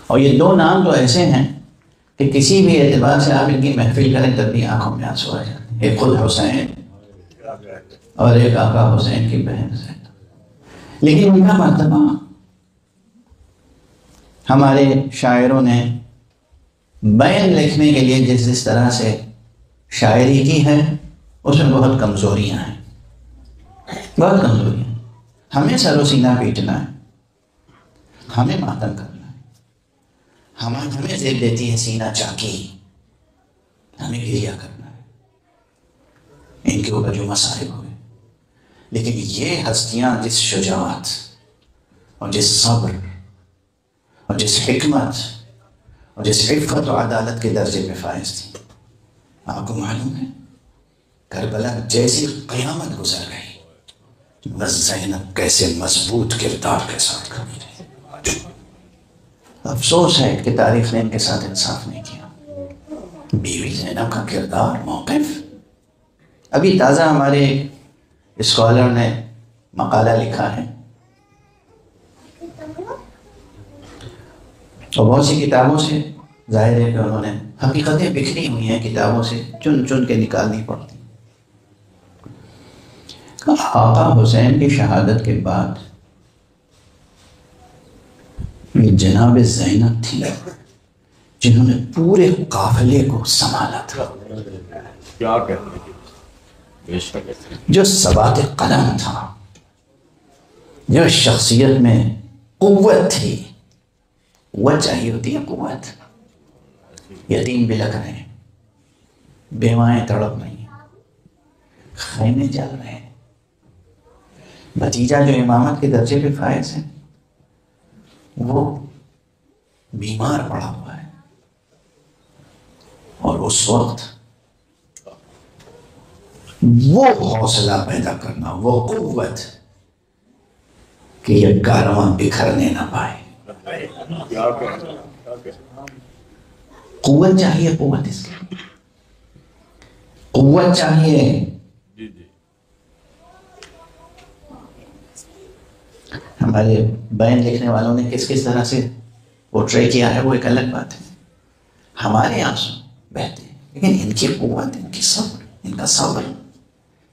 اور یہ دو نام تو ایسے ہیں کہ کسی بھی اعتبار سے آپ ان کی محفل کریں تب بھی آنکھوں میں آنسو آ جاتے ہیں. ایک خود حسین اور ایک آقا حسین کی بہن زینب. لیکن ان کا مرتبہ ہمارے شاعروں نے بیان لکھنے کے لیے جس طرح سے شاعری کی ہے اس میں بہت کمزوریاں ہیں، بہت کمزوریاں. ہمیں سر و سینہ پیٹنا ہے، ہمیں ماتم کرنا ہے، ہمیں زیب دیتی ہے سینہ چاکی، ہمیں گریہ کرنا ہے ان کے اوپر جو مصائب ہوئے. لیکن یہ ہستیاں جس شجاعت اور جس صبر اور جس حکمت اور جس عفت و عدالت کے درجے پہ فائز تھی، آپ کو معلوم ہے کربلا جیسی قیامت گزر گئی، بس زینب کیسے مضبوط کردار کے ساتھ کھڑی رہی. افسوس ہے کہ تاریخ نے ان کے ساتھ انصاف نہیں کیا. بیوی زینب کا کردار، موقف. ابھی تازہ ہمارے اسکالر نے مقالہ لکھا ہے اور بہت سی کتابوں سے ظاہر ہے کہ انہوں نے حقیقتیں بکھری ہوئی ہیں، کتابوں سے چن چن کے نکالنی پڑتی. آقا حسین کی شہادت کے بعد یہ جناب زینب تھی جنہوں نے پورے قافلے کو سنبھالا تھا، جو ثبات قدم تھا، جو شخصیت میں قوت تھی. قوت چاہیے ہوتی ہے، قوت. یتیم بلک رہے ہیں، بیوائیں تڑپ رہی ہیں، خیمے جل رہے ہیں، بھتیجا جو امامت کے درجے پہ فائز ہے وہ بیمار پڑا ہوا ہے. اور اس وقت وہ حوصلہ پیدا کرنا، وہ قوت کہ یہ کارواں بکھرنے نہ پائے. قوت چاہیے، قوت اس کی قوت چاہیے. ہمارے بیان لکھنے والوں نے کس کس طرح سے پورٹرے کیا ہے وہ ایک الگ بات ہے. ہمارے آنسو بہتے ہیں لیکن ان کی قوت، ان کی صبر، ان کا صبر،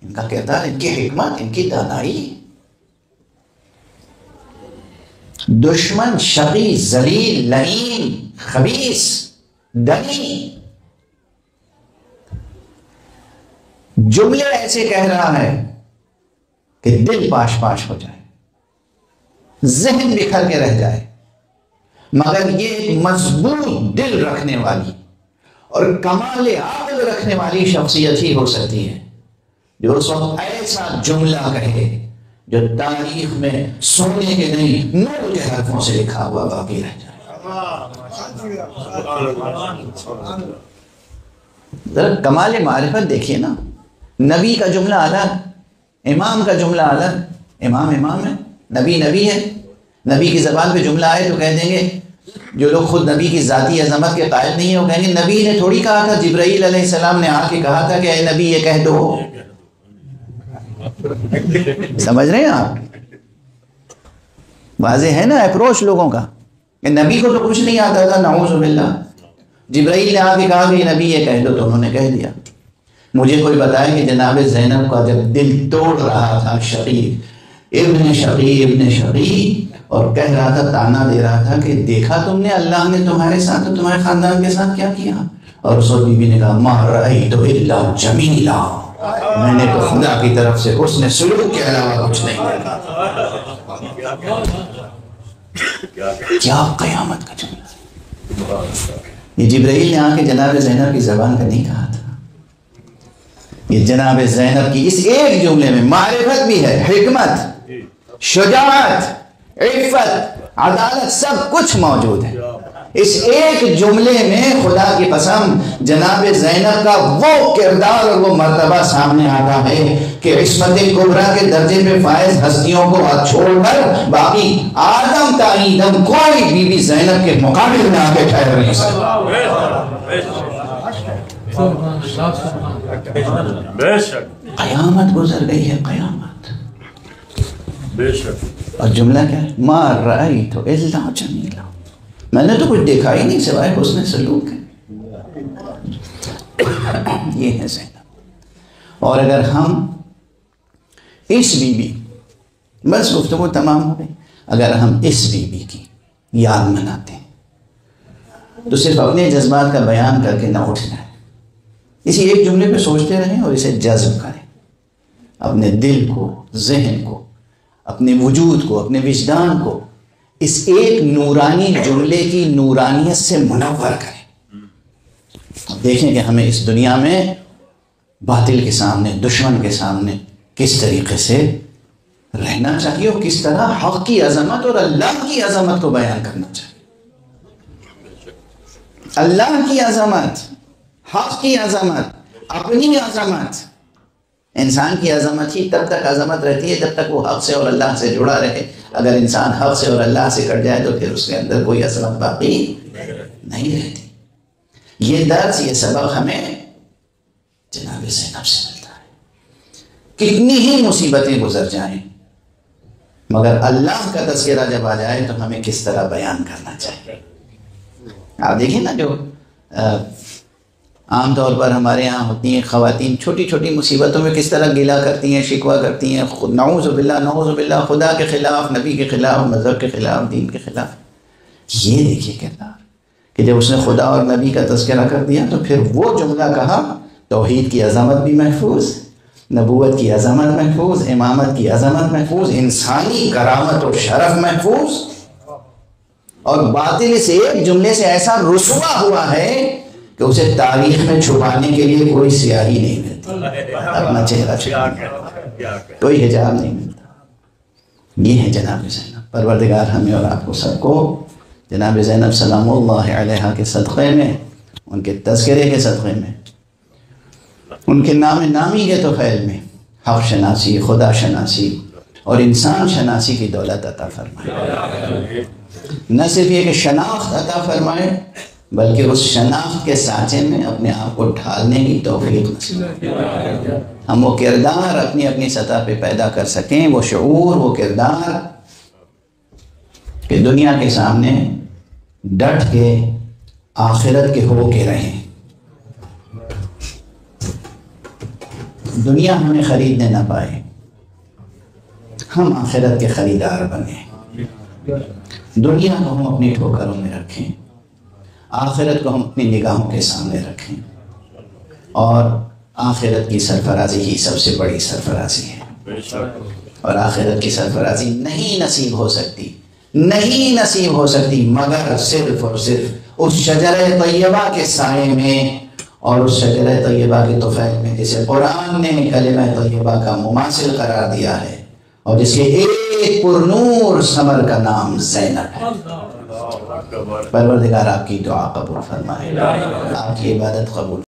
ان کا کردار، ان کی حکمت، ان کی دانائی. دشمن شقی، ذلیل، لعین، خبیث، دنی جملے ایسے کہہ رہا ہے کہ دل پاش پاش ہو جائے، ذہن بکھر کے رہ جائے. مگر یہ ایک مضبوط دل رکھنے والی اور کمال عقل رکھنے والی شخصیت ہی ہو سکتی ہے جو اس وقت ایسا جملہ کہے جو تاریخ میں سونے کے نہیں نور کے حرفوں سے لکھا ہوا باقی رہ جائے. ذرا کمال معرفت دیکھیے نا. نبی کا جملہ الگ، امام کا جملہ الگ. امام امام ہے، نبی نبی ہے. نبی کی زبان پہ جملہ آئے تو کہہ دیں گے، جو لوگ خود نبی کی ذاتی عظمت کے قائل نہیں ہیں وہ کہیں گے نبی نے تھوڑی کہا تھا، جبرائیل علیہ السلام نے آ کے کہا تھا کہ اے نبی یہ کہہ دو. سمجھ رہے ہیں آپ؟ واضح ہے نا اپروچ لوگوں کا کہ نبی کو تو کچھ نہیں آتا تھا، نعوذ باللہ. جبرائیل نے آ کے کہا کہ نبی یہ کہہ دو تو انہوں نے کہہ دیا. مجھے کوئی بتائے کہ جناب زینب کا جب دل توڑ رہا تھا شقیق ابن شقیق اور کہہ رہا تھا، تانا دے رہا تھا کہ دیکھا تم نے اللہ نے تمہارے ساتھ اور تمہارے خاندان کے ساتھ کیا کیا؟ اور اس وقت بی بی نے کہا ما رأیت الا جمیلا، میں نے تو خدا کی طرف سے اس نے سلوک کے علاوہ کچھ نہیں دیکھا. کیا قیامت کا جملہ. یہ جبرائیل نے آ کے جناب زینب کی زبان کا نہیں کہا تھا. یہ جناب زینب کی اس ایک جملے میں معرفت بھی ہے، حکمت، شجاعت، عفت، عدالت، سب کچھ موجود ہے. اس ایک جملے میں خدا کی قسم جناب زینب کا وہ کردار اور وہ مرتبہ سامنے آتا ہے کہ عصمت کبریٰ کے درجے پہ فائز ہستیوں کو چھوڑ کر باقی آدم تا ایدم کوئی بی بی زینب کے مقابل میں آ کے ٹھہر نہیں سکتا. قیامت گزر گئی ہے، قیامت. اور جملہ کیا ہے؟ ما رأیت الا جمیلا، میں نے تو کچھ دیکھا ہی نہیں سوائے حسن سلوک ہے. یہ ہے زینب. اور اگر ہم اس بی بی، بس گفتگو تمام ہو گئی، اگر ہم اس بی بی کی یاد مناتے ہیں تو صرف اپنے جذبات کا بیان کر کے نہ اٹھ جائیں، اسی ایک جملے پہ سوچتے رہیں اور اسے جذب کریں، اپنے دل کو، ذہن کو، اپنے وجود کو، اپنے وجدان کو اس ایک نورانی جملے کی نورانیت سے منور کریں. اب دیکھیں کہ ہمیں اس دنیا میں باطل کے سامنے، دشمن کے سامنے کس طریقے سے رہنا چاہیے اور کس طرح حق کی عظمت اور اللہ کی عظمت کو بیان کرنا چاہیے. اللہ کی عظمت، حق کی عظمت، اپنی عظمت. انسان کی عظمت ہی تب تک عظمت رہتی ہے جب تک وہ حق سے اور اللہ سے جڑا رہے. اگر انسان حق سے اور اللہ سے کٹ جائے تو پھر اس کے اندر کوئی عظمت باقی نہیں رہتی. یہ درس، یہ سبق ہمیں جناب زینب سے ملتا ہے. کتنی ہی مصیبتیں گزر جائیں مگر اللہ کا تذکرہ جب آ جائے تو ہمیں کس طرح بیان کرنا چاہیے. آپ دیکھیں نا، جو عام طور پر ہمارے یہاں ہوتی ہیں خواتین، چھوٹی چھوٹی مصیبتوں میں کس طرح گلہ کرتی ہیں، شکوہ کرتی ہیں، نعوذ باللہ نعوذ باللہ، خدا کے خلاف، نبی کے خلاف، مذہب کے خلاف، دین کے خلاف. یہ دیکھیے کردار کہ جب اس نے خدا اور نبی کا تذکرہ کر دیا تو پھر وہ جملہ کہا، توحید کی عظمت بھی محفوظ، نبوت کی عظمت محفوظ، امامت کی عظمت محفوظ، انسانی کرامت و شرف محفوظ، اور باطل اس ایک جملے سے ایسا رسوا ہوا ہے کہ اسے تاریخ میں چھپانے کے لیے کوئی سیاہی نہیں ملتی، اپنا چہرہ چھپانے کوئی حجاب نہیں ملتا. یہ ہے جناب زینب. پروردگار ہمیں اور آپ کو سب کو جناب زینب سلام اللہ علیہا کے صدقے میں، ان کے تذکرے کے صدقے میں، ان کے نام نامی کے طفیل میں حق شناسی، خدا شناسی اور انسان شناسی کی دولت عطا فرمائے. نہ صرف یہ کہ شناخت عطا فرمائے بلکہ اس شناخت کے سانچے میں اپنے آپ کو ڈھالنے کی توفیق نصیب فرمائے. ہم وہ کردار اپنی اپنی سطح پہ پیدا کر سکیں، وہ شعور، وہ کردار کہ دنیا کے سامنے ڈٹ کے آخرت کے ہو کے رہیں. دنیا ہمیں خریدنے نہ پائے، ہم آخرت کے خریدار بنیں. دنیا کو ہم اپنی ٹھوکروں میں رکھیں، آخرت کو ہم اپنی نگاہوں کے سامنے رکھیں، اور آخرت کی سرفرازی ہی سب سے بڑی سرفرازی ہے. اور آخرت کی سرفرازی نہیں نصیب ہو سکتی مگر صرف اور صرف اس شجرہ طیبہ کے سائے میں اور اس شجرہ طیبہ کے طفیل میں، جسے قرآن نے کلمہ طیبہ کا مماثل قرار دیا ہے اور جس کے ایک پرنور ثمر کا نام زینب ہے. پروردگار آپ کی دعا قبول فرمائے، آپ کی عبادت قبول